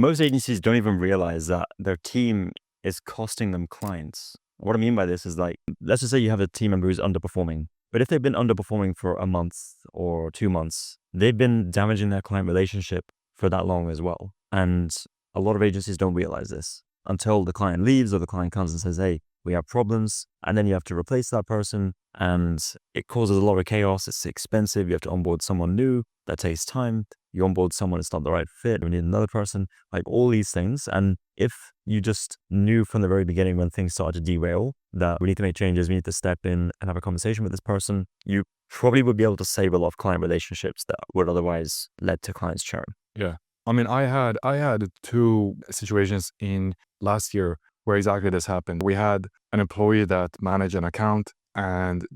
Most agencies don't even realize that their team is costing them clients. What I mean by this is like, let's just say you have a team member who's underperforming, but if they've been underperforming for a month or 2 months, they've been damaging their client relationship for that long as well. And a lot of agencies don't realize this until the client leaves or the client comes and says, hey, we have problems. And then you have to replace that person and it causes a lot of chaos. It's expensive. You have to onboard someone new. That takes time. You onboard someone, it's not the right fit. We need another person, like all these things. And if you just knew from the very beginning when things started to derail that we need to make changes, we need to step in and have a conversation with this person, you probably would be able to save a lot of client relationships that would otherwise lead to clients churn. Yeah. I mean, I had two situations in last year where exactly this happened. We had an employee that managed an account, and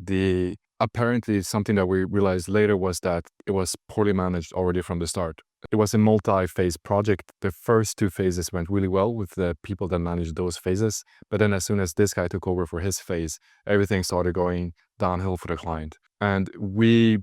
apparently something that we realized later was that it was poorly managed already from the start. It was a multi-phase project. The first two phases went really well with the people that managed those phases. But then as soon as this guy took over for his phase, everything started going downhill for the client. And me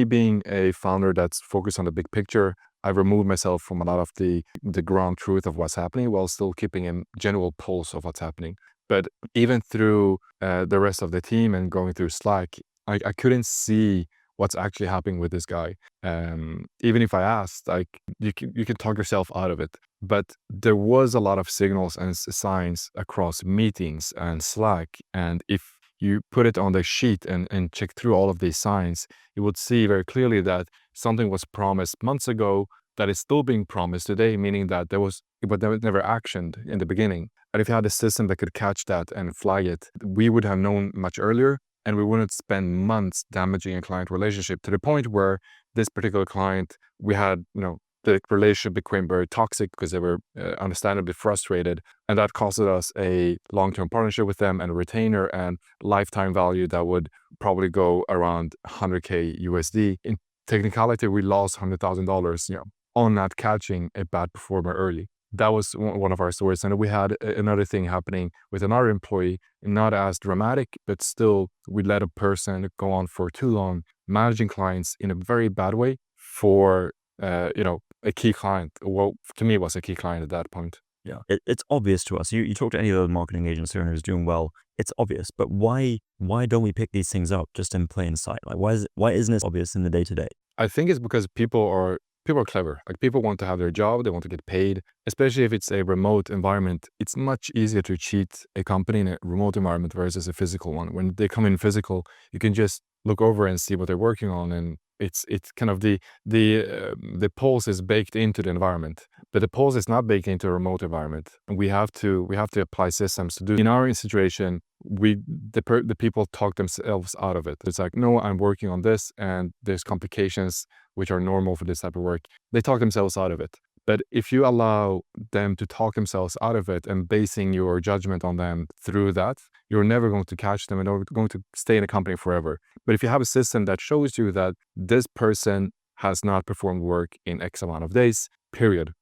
being a founder that's focused on the big picture, I removed myself from a lot of the ground truth of what's happening while still keeping a general pulse of what's happening. But even through the rest of the team and going through Slack, I couldn't see what's actually happening with this guy. Even if I asked, like you can talk yourself out of it. But there was a lot of signals and signs across meetings and Slack. And if you put it on the sheet and check through all of these signs, you would see very clearly that something was promised months ago that is still being promised today, meaning that it was never actioned in the beginning. And if you had a system that could catch that and flag it, we would have known much earlier, and we wouldn't spend months damaging a client relationship to the point where this particular client, we had, the relationship became very toxic because they were understandably frustrated. And that costed us a long-term partnership with them and a retainer and lifetime value that would probably go around 100K USD. In technicality, we lost $100,000, on not catching a bad performer early. That was one of our stories. And we had another thing happening with another employee, not as dramatic, but still we let a person go on for too long, managing clients in a very bad way for, a key client. Well, to me, it was a key client at that point. Yeah, it's obvious to us. You talk to any other marketing agency owner who's doing well, it's obvious. But why don't we pick these things up just in plain sight? Like, why isn't this obvious in the day-to-day? I think it's because people are clever. Like, people want to have their job, they want to get paid, especially if it's a remote environment. It's much easier to cheat a company in a remote environment versus a physical one. When they come in physical, you can just look over and see what they're working on, and it's kind of the pulse is baked into the environment, but the pulse is not baked into a remote environment. And we have to apply systems to do. In our situation, the people talk themselves out of it. It's like, no, I'm working on this, and there's complications which are normal for this type of work. They talk themselves out of it. But if you allow them to talk themselves out of it and basing your judgment on them through that, you're never going to catch them and they're going to stay in a company forever. But if you have a system that shows you that this person has not performed work in X amount of days, period,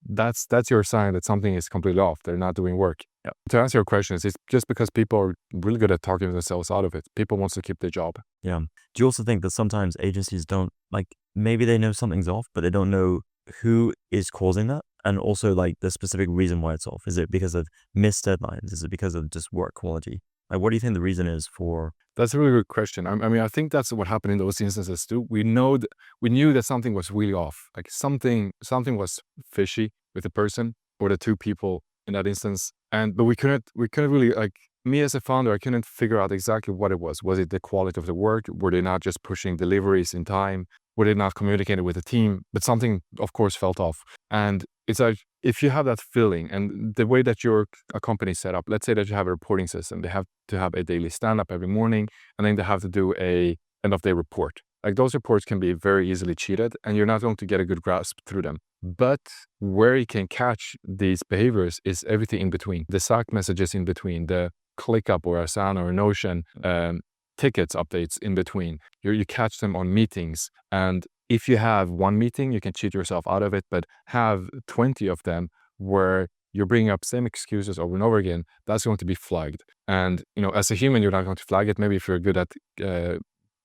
that's your sign that something is completely off. They're not doing work. To answer your questions, it's just because people are really good at talking themselves out of it. People want to keep their job. Yeah. Do you also think that sometimes agencies don't, like, maybe they know something's off, but they don't know who is causing that? And also, like, the specific reason why it's off. Is it because of missed deadlines? Is it because of just work quality? Like, what do you think the reason is for? That's a really good question. I mean, I think that's what happened in those instances too. We knew that something was really off. Like, something was fishy with the person or the two people in that instance. But we couldn't really, like, me as a founder, I couldn't figure out exactly what it was. Was it the quality of the work? Were they not just pushing deliveries in time? Were they not communicating with the team? But something, of course, felt off. And it's like, if you have that feeling and the way that your company is set up, let's say that you have a reporting system, they have to have a daily stand-up every morning, and then they have to do a end-of-day report. Like, those reports can be very easily cheated, and you're not going to get a good grasp through them. But where you can catch these behaviors is everything in between. The Slack messages in between, the ClickUp or Asana or Notion tickets updates in between. You catch them on meetings. And if you have one meeting, you can cheat yourself out of it, but have 20 of them where you're bringing up same excuses over and over again, that's going to be flagged. And, as a human, you're not going to flag it. Maybe if you're good at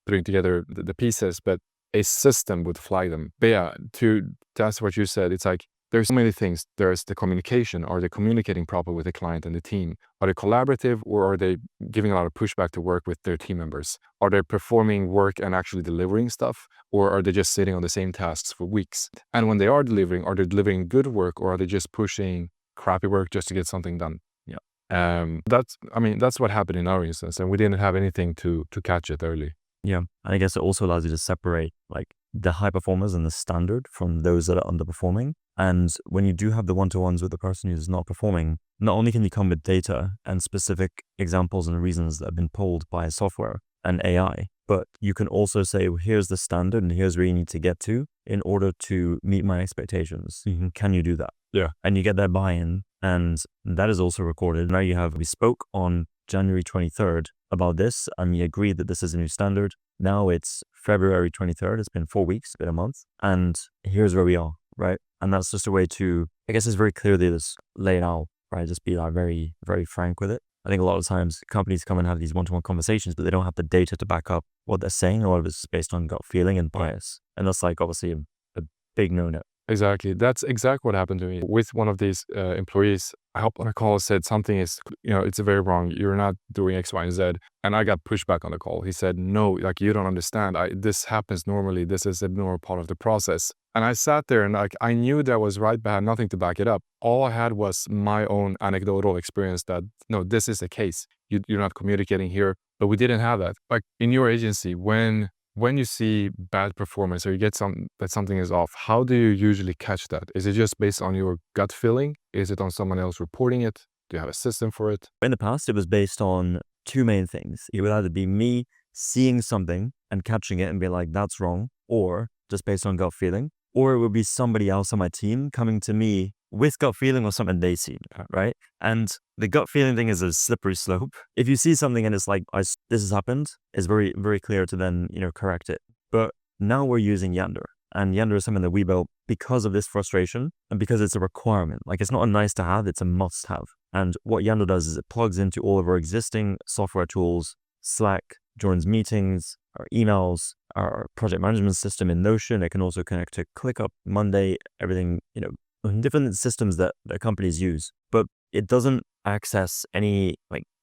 putting together the pieces, but a system would flag them. But yeah, to answer what you said, it's like, there's so many things. There's the communication. Are they communicating properly with the client and the team? Are they collaborative, or are they giving a lot of pushback to work with their team members? Are they performing work and actually delivering stuff, or are they just sitting on the same tasks for weeks? And when they are they delivering good work, or are they just pushing crappy work just to get something done? Yeah. That's what happened in our instance, and we didn't have anything to catch it early. Yeah. And I guess it also allows you to separate like the high performers and the standard from those that are underperforming. And when you do have the one-to-ones with the person who's not performing, not only can you come with data and specific examples and reasons that have been pulled by software and AI, but you can also say, well, here's the standard and here's where you need to get to in order to meet my expectations. Can you do that? Yeah. And you get their buy-in, and that is also recorded. Now we spoke on January 23rd about this, and we agreed that this is a new standard. Now it's February 23rd. It's been 4 weeks, been a month, and here's where we are, right? And that's just a way to, I guess it's very clearly this laid out, right? Just be like very, very frank with it. I think a lot of times companies come and have these one-to-one conversations, but they don't have the data to back up what they're saying. A lot of it's based on gut feeling and bias. And that's like obviously a big no-no. Exactly. That's exactly what happened to me with one of these employees. I hopped on a call, said something is, it's very wrong. You're not doing X, Y, and Z. And I got pushed back on the call. He said, no, like, you don't understand. This happens normally. This is a normal part of the process. And I sat there and like, I knew that was right, but I had nothing to back it up. All I had was my own anecdotal experience that, no, this is the case. You're not communicating here, but we didn't have that. Like in your agency, when you see bad performance or you get that something is off, how do you usually catch that? Is it just based on your gut feeling? Is it on someone else reporting it? Do you have a system for it? In the past, it was based on two main things. It would either be me seeing something and catching it and be like, that's wrong, or just based on gut feeling, or it would be somebody else on my team coming to me with gut feeling or something they see, right? And the gut feeling thing is a slippery slope. If you see something and it's like, this has happened, it's very, very clear to then, correct it. But now we're using Yander, and Yander is something that we built because of this frustration and because it's a requirement. Like, it's not a nice to have, it's a must have. And what Yander does is it plugs into all of our existing software tools, Slack, joins meetings, our emails, our project management system in Notion. It can also connect to ClickUp, Monday, everything, different systems that companies use, but it doesn't access anything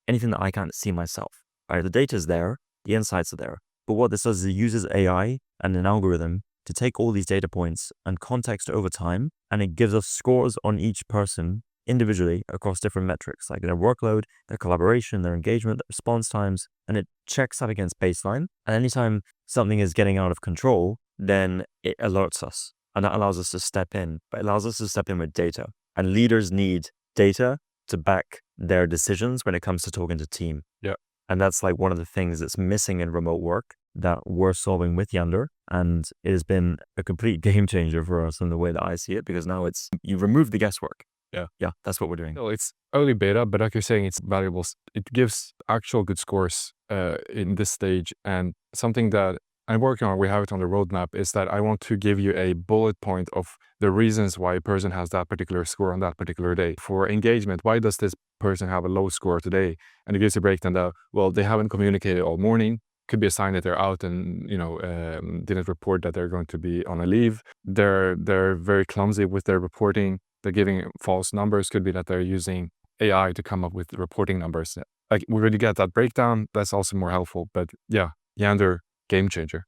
that I can't see myself. Right? The data is there, the insights are there, but what this does is it uses AI and an algorithm to take all these data points and context over time, and it gives us scores on each person individually across different metrics, like their workload, their collaboration, their engagement, their response times, and it checks that against baseline. And anytime something is getting out of control, then it alerts us. And that allows us to step in, but it allows us to step in with data. And leaders need data to back their decisions when it comes to talking to team. Yeah. And that's like one of the things that's missing in remote work that we're solving with Yander. And it has been a complete game changer for us in the way that I see it, because now you remove the guesswork. Yeah, that's what we're doing. Well, it's early beta, but like you're saying, it's valuable. It gives actual good scores in this stage. And something that I'm working on, we have it on the roadmap, is that I want to give you a bullet point of the reasons why a person has that particular score on that particular day. For engagement, why does this person have a low score today? And it gives a breakdown that, well, they haven't communicated all morning. Could be a sign that they're out and, didn't report that they're going to be on a leave. They're very clumsy with their reporting. They're giving false numbers. Could be that they're using AI to come up with reporting numbers. Like, we really get that breakdown. That's also more helpful. But yeah, Yander, game changer.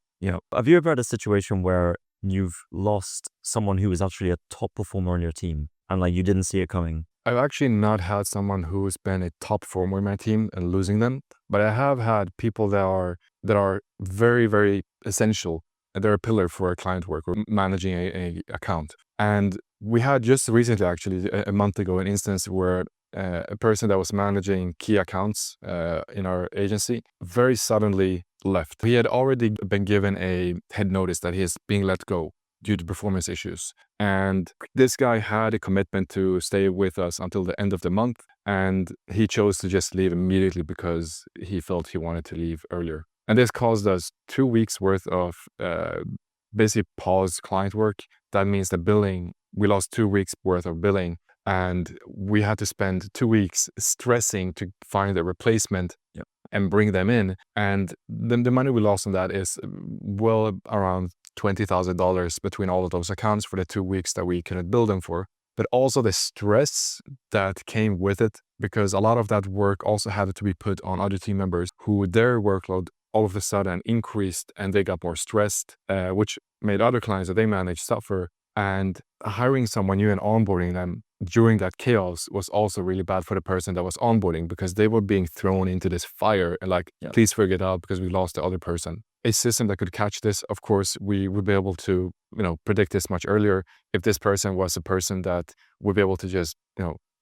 Have you ever had a situation where you've lost someone who was actually a top performer on your team and like you didn't see it coming? I've actually not had someone who's been a top performer in my team and losing them, but I have had people that are very, very essential. They're a pillar for a client work or managing a account. And we had just recently, actually, a month ago, an instance where a person that was managing key accounts in our agency very suddenly left. He had already been given a head notice that he is being let go due to performance issues. And this guy had a commitment to stay with us until the end of the month. And he chose to just leave immediately because he felt he wanted to leave earlier. And this caused us 2 weeks worth of basically paused client work. That means the billing, we lost 2 weeks worth of billing. And we had to spend 2 weeks stressing to find a replacement. and bring them in. And the money we lost on that is well around $20,000 between all of those accounts for the 2 weeks that we couldn't build them for. But also the stress that came with it, because a lot of that work also had to be put on other team members who their workload all of a sudden increased and they got more stressed, which made other clients that they managed suffer. And hiring someone new and onboarding them during that chaos was also really bad for the person that was onboarding, because they were being thrown into this fire and like, please figure it out because we lost the other person. A system that could catch this, of course, we would be able to, predict this much earlier. If this person was a person that would be able to just,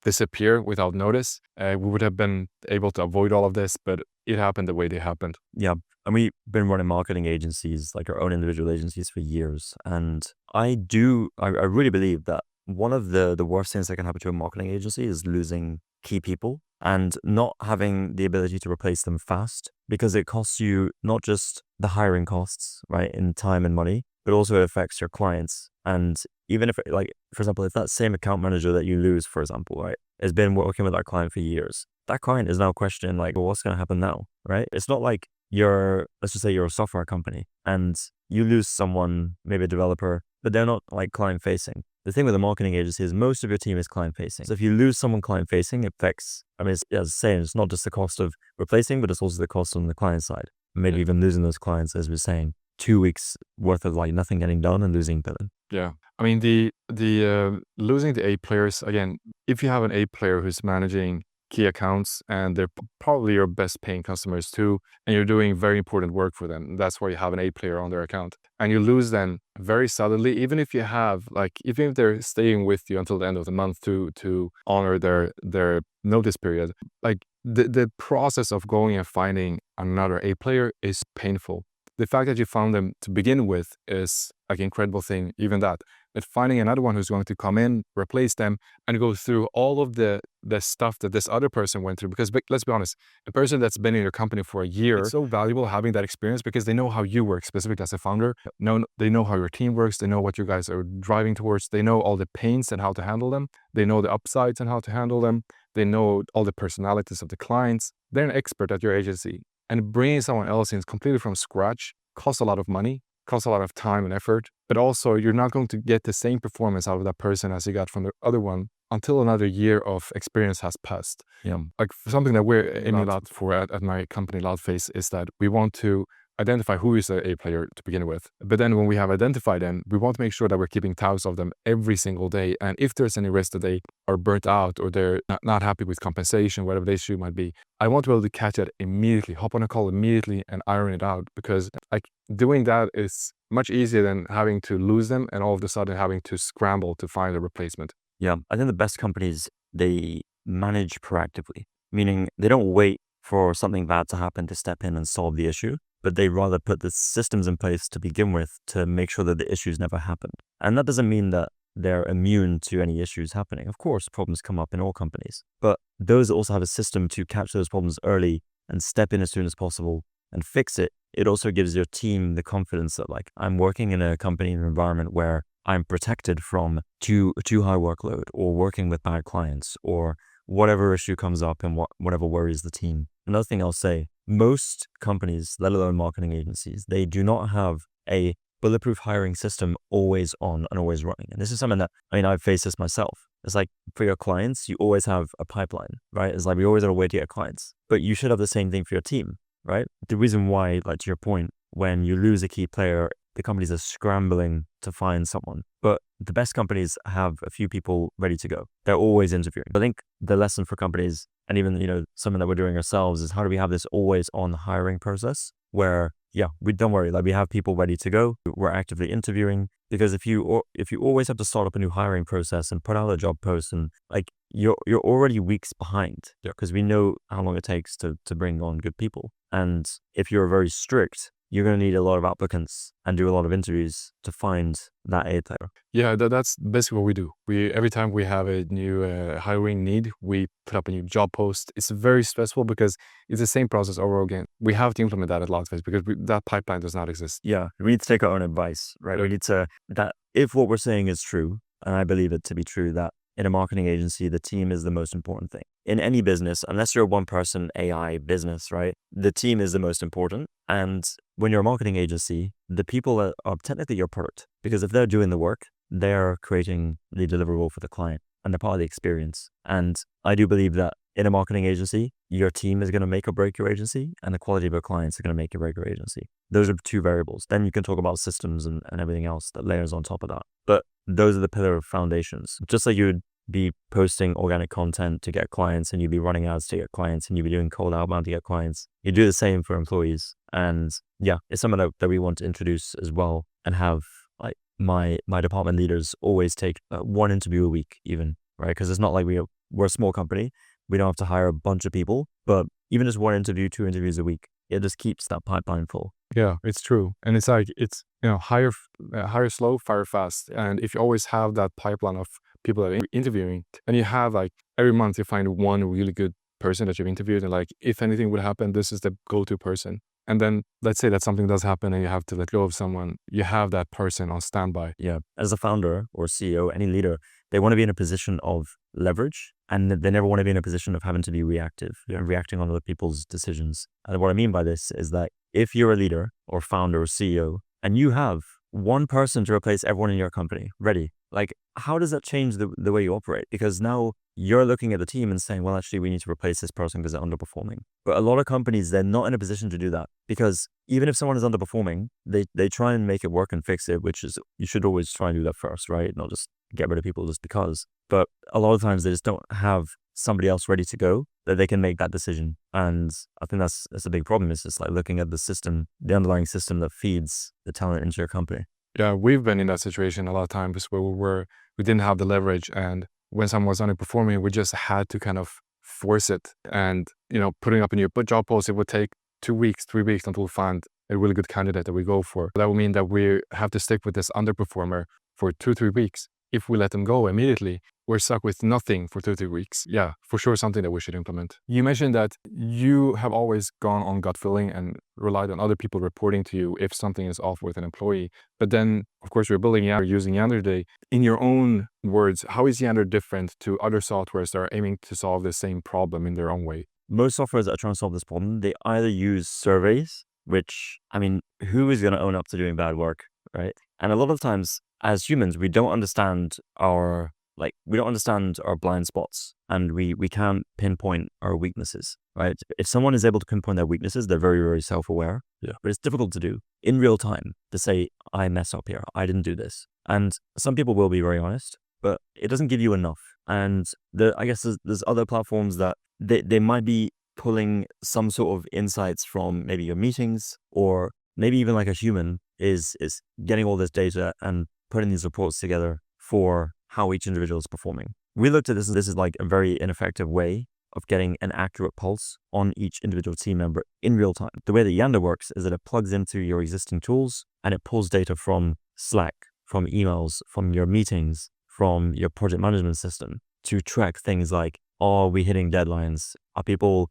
disappear without notice, we would have been able to avoid all of this, but it happened the way they happened. Yeah. And we've been running marketing agencies, like our own individual agencies, for years. And I really believe that one of the worst things that can happen to a marketing agency is losing key people and not having the ability to replace them fast, because it costs you not just the hiring costs, right, in time and money, but also it affects your clients. And even if, like, for example, if that same account manager that you lose, for example, right, has been working with that client for years, that client is now questioning, like, well, what's going to happen now, right? It's not like let's just say you're a software company and you lose someone, maybe a developer, but they're not like client facing. The thing with a marketing agency is most of your team is client facing. So if you lose someone client facing, it affects, as I was saying, it's not just the cost of replacing, but it's also the cost on the client side. Maybe even losing those clients, as we're saying, 2 weeks worth of like nothing getting done and losing billing. Yeah. The losing the A players, again, if you have an A player who's managing key accounts and they're probably your best paying customers too, and you're doing very important work for them, that's why you have an A player on their account, and you lose them very suddenly, even if they're staying with you until the end of the month to honor their notice period, like the process of going and finding another A player is painful. The fact that you found them to begin with is like an incredible thing, even that. But finding another one who's going to come in, replace them, and go through all of the stuff that this other person went through. Because let's be honest, a person that's been in your company for a year, it's so valuable having that experience because they know how you work, specifically as a founder. They know how your team works. They know what you guys are driving towards. They know all the pains and how to handle them. They know the upsides and how to handle them. They know all the personalities of the clients. They're an expert at your agency. And bringing someone else in completely from scratch costs a lot of money, costs a lot of time and effort, but also you're not going to get the same performance out of that person as you got from the other one until another year of experience has passed. Yeah. Like something that we're aiming a lot for at my company, Loudface, is that we want to identify who is a player to begin with. But then when we have identified them, we want to make sure that we're keeping tabs of them every single day. And if there's any risk that they are burnt out or they're not happy with compensation, whatever the issue might be, I want to be able to catch it immediately, hop on a call immediately and iron it out, because like doing that is much easier than having to lose them and all of a sudden having to scramble to find a replacement. Yeah. I think the best companies, they manage proactively, meaning they don't wait for something bad to happen to step in and solve the issue, but they rather put the systems in place to begin with to make sure that the issues never happen. And that doesn't mean that they're immune to any issues happening. Of course, problems come up in all companies, but those also have a system to catch those problems early and step in as soon as possible and fix it. It also gives your team the confidence that, like, I'm working in a company, in an environment where I'm protected from too high workload or working with bad clients or whatever issue comes up and whatever worries the team. Another thing I'll say, most companies, let alone marketing agencies, they do not have a bulletproof hiring system always on and always running. And this is something that, I've faced this myself. It's like for your clients, you always have a pipeline, right? It's like we always have a way to get clients, but you should have the same thing for your team, right? The reason why, like to your point, when you lose a key player, the companies are scrambling to find someone. But the best companies have a few people ready to go. They're always interviewing. I think the lesson for companies, and even, something that we're doing ourselves, is how do we have this always on hiring process where, we don't worry, like we have people ready to go. We're actively interviewing, because if you always have to start up a new hiring process and put out a job post, and like you're already weeks behind, because we know how long it takes to bring on good people. And if you're very strict, you're going to need a lot of applicants and do a lot of interviews to find that A player. Yeah, that's basically what we do. Every time we have a new hiring need, we put up a new job post. It's very stressful because it's the same process over again. We have to implement that at Loudface because that pipeline does not exist. Yeah, we need to take our own advice, right? We need to, that if what we're saying is true, and I believe it to be true, that in a marketing agency, the team is the most important thing. In any business, unless you're a one-person AI business, right? The team is the most important. And when you're a marketing agency, the people are technically your product, because if they're doing the work, they're creating the deliverable for the client and they're part of the experience. And I do believe that in a marketing agency, your team is going to make or break your agency, and the quality of your clients are going to make or break your agency. Those are two variables. Then you can talk about systems and everything else that layers on top of that. But those are the pillar of foundations. Just like you would be posting organic content to get clients, and you'd be running ads to get clients, and you'd be doing cold outbound to get clients. You do the same for employees. And yeah, it's something that we want to introduce as well, and have like my department leaders always take one interview a week even, right? Because it's not like we're a small company. We don't have to hire a bunch of people, but even just one interview, 2 interviews a week, it just keeps that pipeline full. Yeah, it's true. And it's like, it's, hire slow, fire fast. And if you always have that pipeline of people that are interviewing, and you have like every month you find one really good person that you've interviewed, and like, if anything would happen, this is the go-to person. And then let's say that something does happen and you have to let go of someone, you have that person on standby. Yeah. As a founder or CEO, any leader, they want to be in a position of leverage, and they never want to be in a position of having to be reactive and reacting on other people's decisions. And what I mean by this is that if you're a leader or founder or CEO and you have one person to replace everyone in your company ready, like, how does that change the way you operate? Because now you're looking at the team and saying, well, actually, we need to replace this person because they're underperforming. But a lot of companies, they're not in a position to do that, because even if someone is underperforming, they try and make it work and fix it, which is, you should always try and do that first, right? Not just get rid of people just because. But a lot of times they just don't have somebody else ready to go that they can make that decision. And I think that's a big problem. It's just like looking at the system, the underlying system that feeds the talent into your company. Yeah, we've been in that situation a lot of times where we didn't have the leverage, and when someone was underperforming, we just had to kind of force it. And putting up a new job post, it would take 2 weeks, 3 weeks until we find a really good candidate that we go for. That would mean that we have to stick with this underperformer for 2-3 weeks. If we let them go immediately, we're stuck with nothing for 2-3 weeks. Yeah, for sure, something that we should implement. You mentioned that you have always gone on gut feeling and relied on other people reporting to you if something is off with an employee. But then, of course, you're building Yander, using Yander today. In your own words, how is Yander different to other softwares that are aiming to solve the same problem in their own way? Most softwares that are trying to solve this problem, they either use surveys, which, I mean, who is going to own up to doing bad work, right? And a lot of times, as humans, we don't understand our blind spots, and we can't pinpoint our weaknesses, right? If someone is able to pinpoint their weaknesses, they're very, very self-aware. Yeah. But it's difficult to do in real time to say, I messed up here, I didn't do this. And some people will be very honest, but it doesn't give you enough. And I guess there's other platforms that they might be pulling some sort of insights from maybe your meetings, or maybe even like a human is getting all this data and putting these reports together for how each individual is performing. We looked at this is like a very ineffective way of getting an accurate pulse on each individual team member in real time. The way that Yander works is that it plugs into your existing tools, and it pulls data from Slack, from emails, from your meetings, from your project management system to track things like, are we hitting deadlines? Are people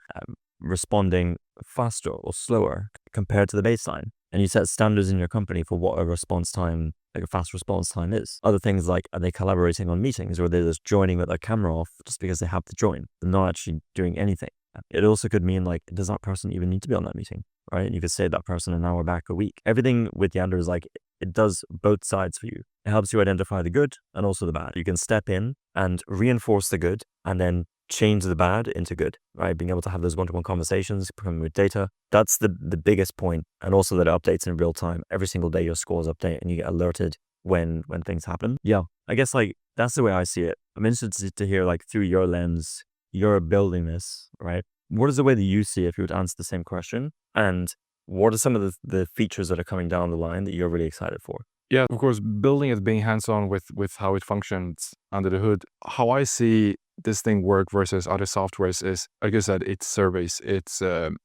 responding faster or slower compared to the baseline? And you set standards in your company for what a response time, like a fast response time, is. Other things like, are they collaborating on meetings, or are they just joining with their camera off just because they have to join? They're not actually doing anything. It also could mean, like, does that person even need to be on that meeting, right? And you could save that person an hour back a week. Everything with Yander is like, it does both sides for you. It helps you identify the good and also the bad. You can step in and reinforce the good, and then change the bad into good, right? Being able to have those one-to-one conversations, coming with data. That's the biggest point. And also that it updates in real time. Every single day your scores update and you get alerted when things happen. Yeah, I guess like that's the way I see it. I'm interested to hear, like, through your lens, you're building this, right? What is the way that you see it if you would answer the same question? And what are some of the features that are coming down the line that you're really excited for? Yeah, of course, building it, being hands-on with how it functions under the hood. How I see this thing work versus other softwares is, like I said, it's surveys, it's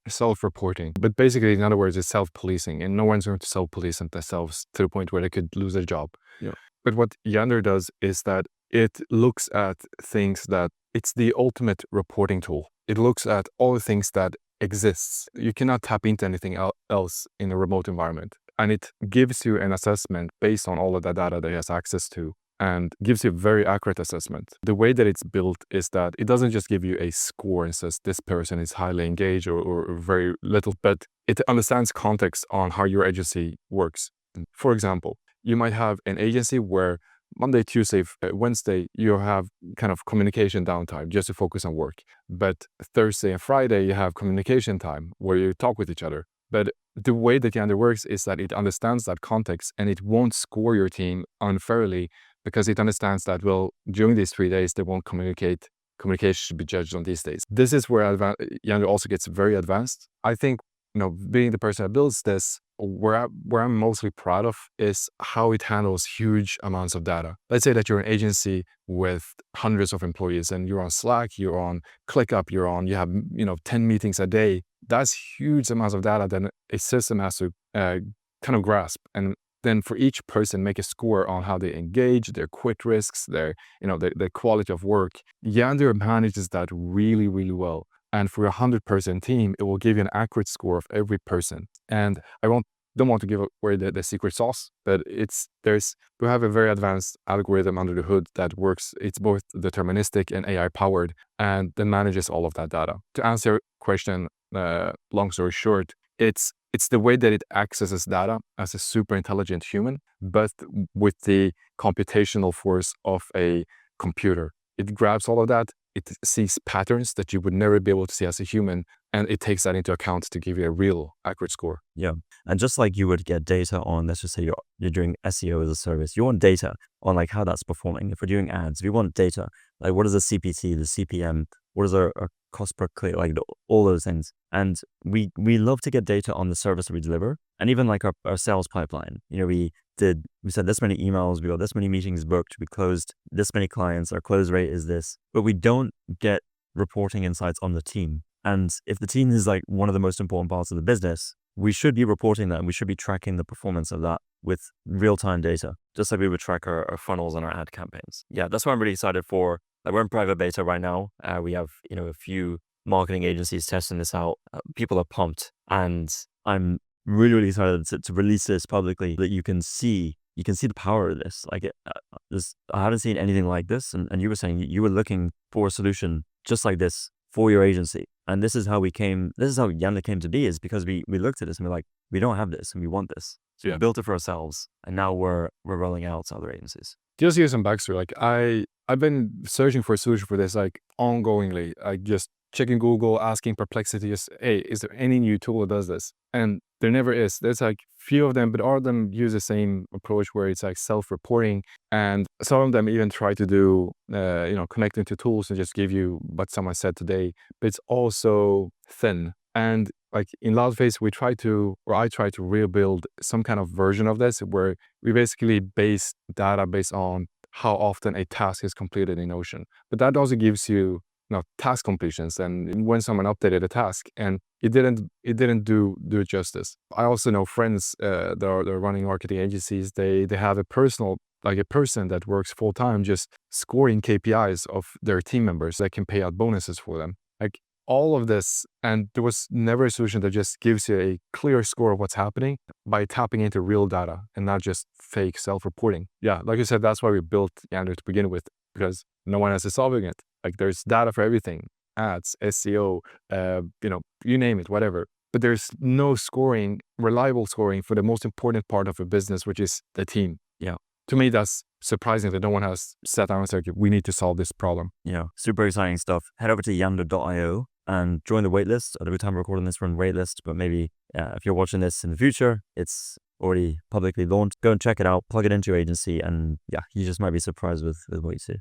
self-reporting. But basically, in other words, it's self-policing, and no one's going to self-police themselves to the point where they could lose their job. Yeah. But what Yander does is that it looks at things that it's the ultimate reporting tool. It looks at all the things that exists. You cannot tap into anything else in a remote environment. And it gives you an assessment based on all of that data that it has access to and gives you a very accurate assessment. The way that it's built is that it doesn't just give you a score and says this person is highly engaged or very little, but it understands context on how your agency works. For example, you might have an agency where Monday, Tuesday, Wednesday, you have kind of communication downtime just to focus on work. But Thursday and Friday, you have communication time where you talk with each other. But the way that Yander works is that it understands that context and it won't score your team unfairly because it understands that, well, during these 3 days, they won't communicate. Communication should be judged on these days. This is where Yander also gets very advanced. I think, being the person that builds this, where I'm mostly proud of is how it handles huge amounts of data. Let's say that you're an agency with hundreds of employees and you're on Slack, you're on ClickUp, you have 10 meetings a day. That's huge amounts of data that a system has to kind of grasp. And then for each person, make a score on how they engage, their quit risks, their quality of work. Yander manages that really, really well. And for a 100-person team, it will give you an accurate score of every person. And I don't want to give away the secret sauce, but we have a very advanced algorithm under the hood that works. It's both deterministic and AI powered, and then manages all of that data. To answer your question, long story short, it's the way that it accesses data as a super intelligent human, but with the computational force of a computer. It grabs all of that. It sees patterns that you would never be able to see as a human, and it takes that into account to give you a real accurate score. Yeah. And just like you would get data on, let's just say you're doing SEO as a service, you want data on like how that's performing. If we're doing ads, we want data. Like what is the CPC, the CPM, what is our cost per click, like all those things. And we love to get data on the service that we deliver. And even like our sales pipeline, we said this many emails, we got this many meetings booked, we closed this many clients, our close rate is this, but we don't get reporting insights on the team. And if the team is like one of the most important parts of the business, we should be reporting that and we should be tracking the performance of that with real-time data, just like we would track our funnels and our ad campaigns. Yeah, that's what I'm really excited for. Like we're in private beta right now. We have, a few marketing agencies testing this out. People are pumped, and I'm really, really excited to release this publicly, that you can see the power of this. Like I haven't seen anything like this. And you were saying you were looking for a solution just like this for your agency. And this is how Yander came to be, is because we looked at this and we're like, we don't have this and we want this. So we built it for ourselves, and now we're rolling out to other agencies. Just use some backstory. Like I've been searching for a solution for this like ongoingly. I just checking Google, asking Perplexity, just, hey, is there any new tool that does this? And there never is. There's like few of them, but all of them use the same approach where it's like self-reporting. And some of them even try to do, connecting to tools and just give you what someone said today. But it's also thin. And like in Loudface, I try to rebuild some kind of version of this where we basically base data based on how often a task is completed in Ocean. But that also gives you, task completions and when someone updated a task, and it didn't do it justice. I also know friends that are running marketing agencies. They have a person that works full time just scoring KPIs of their team members that can pay out bonuses for them. Like all of this, and there was never a solution that just gives you a clear score of what's happening by tapping into real data and not just fake self-reporting. Yeah, like you said, that's why we built Yander to begin with, because no one else is solving it. Like there's data for everything, ads, SEO, you name it, whatever. But there's no reliable scoring for the most important part of a business, which is the team. Yeah. To me, that's surprising that no one has sat down and said, we need to solve this problem. Yeah, super exciting stuff. Head over to yander.io and join the waitlist. At every time we're recording this, we're on waitlist, but maybe if you're watching this in the future, it's already publicly launched. Go and check it out, plug it into your agency, and yeah, you just might be surprised with what you see.